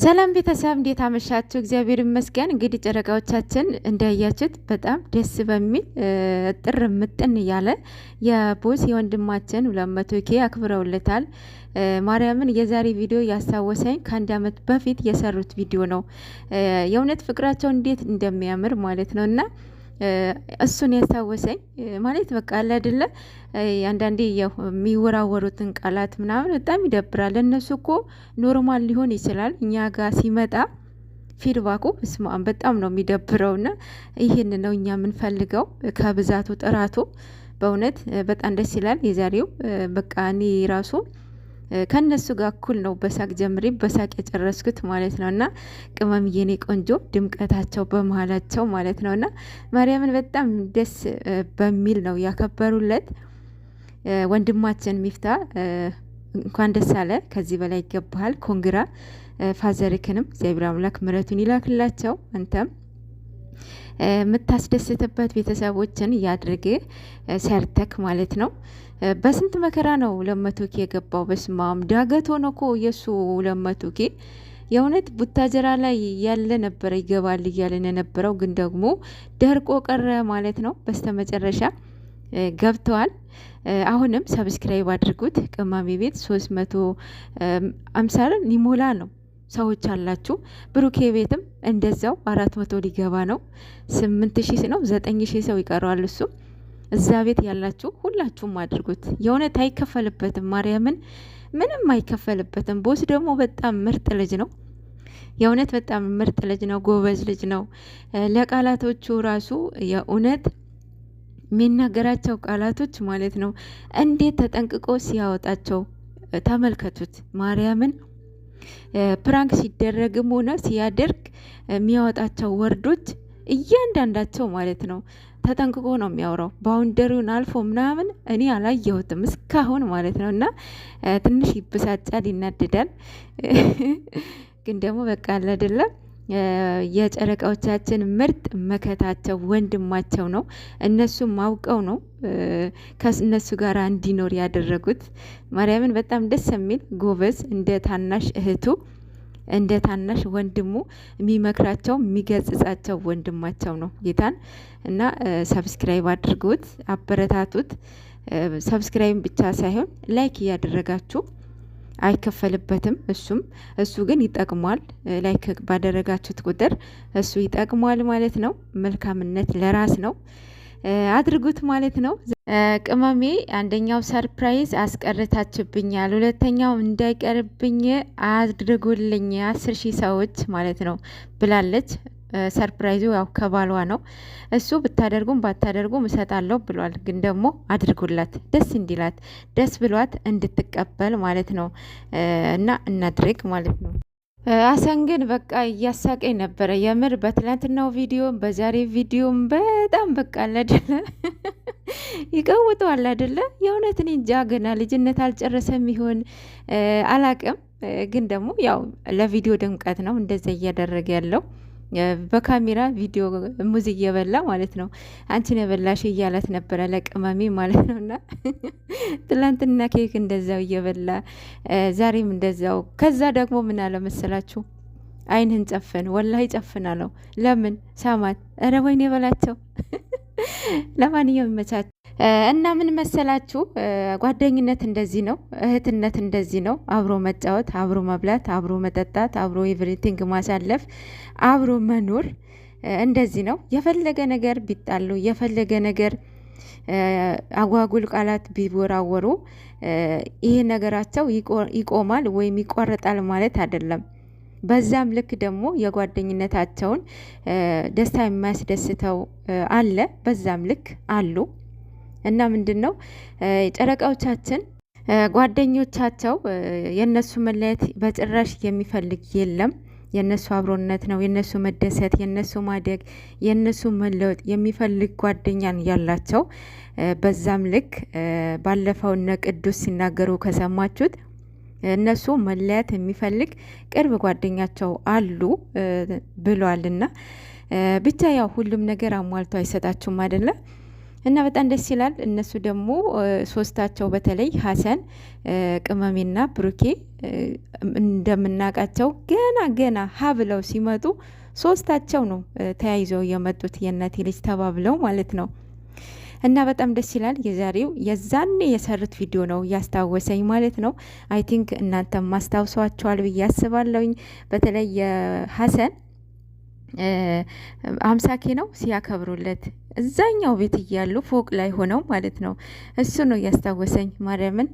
ሰላም ቤተሰብ እንዴት አመሻችሁ? እግዚአብሔር ይመስገን። እንግዲህ ጨረቃዎቻችን እንዳያችሁት በጣም ደስ በሚል ጥር ምጥን እያለ የቦስ የወንድማችን 200K አክብረውለታል። ማርያምን የዛሬ ቪዲዮ ያስታወሰኝ ከአንድ አመት በፊት የሰሩት ቪዲዮ ነው። የእውነት ፍቅራቸው እንዴት እንደሚያምር ማለት ነው እና እሱን ያስታወሰኝ ማለት በቃ አለ አይደለ አንዳንዴ የሚወራወሩትን ቃላት ምናምን በጣም ይደብራል። እነሱ እኮ ኖርማል ሊሆን ይችላል፣ እኛ ጋር ሲመጣ ፊድባኩ እስማም በጣም ነው የሚደብረውና ይህን ነው እኛ የምንፈልገው ከብዛቱ ጥራቱ በእውነት በጣም ደስ ይላል። የዛሬው በቃ እኔ ራሱ ከነሱ ጋር እኩል ነው በሳቅ ጀምሬ በሳቅ የጨረስኩት ማለት ነውና ቅመም የኔ ቆንጆ ድምቀታቸው በመሃላቸው ማለት ነውና ማርያምን በጣም ደስ በሚል ነው ያከበሩለት። ወንድማችን ሚፍታ እንኳን ደስ አለ፣ ከዚህ በላይ ይገባሃል። ኮንግራ ፋዘርክንም እግዚአብሔር አምላክ ምሕረቱን ይላክላቸው። አንተም የምታስደስትበት ቤተሰቦችን ያድርግ ሰርተክ ማለት ነው። በስንት መከራ ነው 200K የገባው። በስማም ዳገት ሆኖ እኮ የሱ 200K የእውነት ቡታጀራ ላይ ያለ ነበረ ይገባል እያለን የነበረው ግን ደግሞ ደርቆ ቀረ ማለት ነው። በስተመጨረሻ ገብተዋል። አሁንም ሰብስክራይብ አድርጉት። ቅማሜ ቤት 350 ሊሞላ ነው ሰዎች አላችሁ። ብሩኬ ቤትም እንደዛው 400 ሊገባ ነው። 8000 ነው 9000 ሰው ይቀረዋል እሱ። እዛ ቤት ያላችሁ ሁላችሁም አድርጉት። የእውነት አይከፈልበትም፣ ማርያምን ምንም አይከፈልበትም። ቦስ ደግሞ በጣም ምርጥ ልጅ ነው። የእውነት በጣም ምርጥ ልጅ ነው፣ ጎበዝ ልጅ ነው። ለቃላቶቹ ራሱ የእውነት የሚናገራቸው ቃላቶች ማለት ነው እንዴት ተጠንቅቆ ሲያወጣቸው ተመልከቱት። ማርያምን ፕራንክ ሲደረግም ሆነ ሲያደርግ የሚያወጣቸው ወርዶች እያንዳንዳቸው ማለት ነው ተጠንቅቆ ነው የሚያወራው። ባውንደሪውን አልፎ ምናምን እኔ አላየሁትም እስካሁን ማለት ነው። እና ትንሽ ይብሳጫል፣ ይናድዳል። ግን ደግሞ በቃ አለ አይደለም የጨረቃዎቻችን ምርጥ መከታቸው ወንድማቸው ነው። እነሱም አውቀው ነው ከእነሱ ጋር እንዲኖር ያደረጉት። ማርያምን በጣም ደስ የሚል ጎበዝ፣ እንደ ታናሽ እህቱ እንደ ታናሽ ወንድሙ የሚመክራቸው የሚገጽጻቸው ወንድማቸው ነው ጌታን። እና ሰብስክራይብ አድርጉት፣ አበረታቱት። ሰብስክራይብ ብቻ ሳይሆን ላይክ እያደረጋችሁ አይከፈልበትም። እሱ ግን ይጠቅሟል። ላይክ ባደረጋችሁት ቁጥር እሱ ይጠቅሟል ማለት ነው። መልካምነት ለራስ ነው፣ አድርጉት ማለት ነው። ቅመሜ አንደኛው ሰርፕራይዝ አስቀርታችብኛል፣ ሁለተኛው እንዳይቀርብኝ አድርጉልኝ 10,000 ሰዎች ማለት ነው ብላለች። ሰርፕራይዙ ያው ከባሏ ነው። እሱ ብታደርጉም ባታደርጉም እሰጣለሁ ብሏል። ግን ደግሞ አድርጉላት፣ ደስ እንዲላት፣ ደስ ብሏት እንድትቀበል ማለት ነው። እና እናድርግ ማለት ነው። አሰን ግን በቃ እያሳቀኝ ነበረ የምር በትላንትናው ቪዲዮም በዛሬ ቪዲዮም በጣም በቃ አላደለ ይቀውጠዋል አይደለ። የእውነት እኔ እንጃ ገና ልጅነት አልጨረሰም ይሆን አላቅም። ግን ደግሞ ያው ለቪዲዮ ድምቀት ነው እንደዛ እያደረገ ያለው በካሜራ ቪዲዮ ሙዝ እየበላ ማለት ነው። አንቺን የበላሽ እያላት ነበረ ለቅመሜ ማለት ነው። እና ትላንትና ኬክ እንደዛው እየበላ ዛሬም እንደዛው። ከዛ ደግሞ ምን አለ መሰላችሁ? አይንህን ጨፍን፣ ወላሂ ጨፍን አለው። ለምን ሳማት? ኧረ ወይኔ በላቸው። ለማንኛውም ይመቻችሁ። እና ምን መሰላችሁ? ጓደኝነት እንደዚህ ነው፣ እህትነት እንደዚህ ነው። አብሮ መጫወት፣ አብሮ መብላት፣ አብሮ መጠጣት፣ አብሮ ኤቭሪቲንግ ማሳለፍ፣ አብሮ መኖር እንደዚህ ነው። የፈለገ ነገር ቢጣሉ፣ የፈለገ ነገር አጓጉል ቃላት ቢወራወሩ ይሄ ነገራቸው ይቆማል ወይም ይቋረጣል ማለት አይደለም። በዛም ልክ ደግሞ የጓደኝነታቸውን ደስታ የሚያስደስተው አለ፣ በዛም ልክ አሉ። እና ምንድን ነው ጨረቃዎቻችን ጓደኞቻቸው የነሱ መለየት በጭራሽ የሚፈልግ የለም። የነሱ አብሮነት ነው፣ የነሱ መደሰት፣ የነሱ ማደግ፣ የነሱ መለወጥ የሚፈልግ ጓደኛን ያላቸው። በዛም ልክ ባለፈው እነ ቅዱስ ሲናገሩ ከሰማችሁት እነሱ መለያት የሚፈልግ ቅርብ ጓደኛቸው አሉ ብሏልና ብቻ ያው ሁሉም ነገር አሟልቶ አይሰጣችሁም አይደለ? እና በጣም ደስ ይላል። እነሱ ደግሞ ሶስታቸው በተለይ ሀሰን፣ ቅመሜና ብሩኬ እንደምናውቃቸው ገና ሀ ብለው ሲመጡ ሶስታቸው ነው ተያይዘው የመጡት የእናቴ ልጅ ተባብለው ማለት ነው። እና በጣም ደስ ይላል። የዛሬው የዛኔ የሰሩት ቪዲዮ ነው ያስታወሰኝ ማለት ነው። አይ ቲንክ እናንተም ማስታውሷቸዋል ብዬ አስባለሁኝ። በተለይ የሀሰን 50K ነው ሲያከብሩለት እዛኛው ቤት እያሉ ፎቅ ላይ ሆነው ማለት ነው። እሱ ነው ያስታወሰኝ ማርያምን።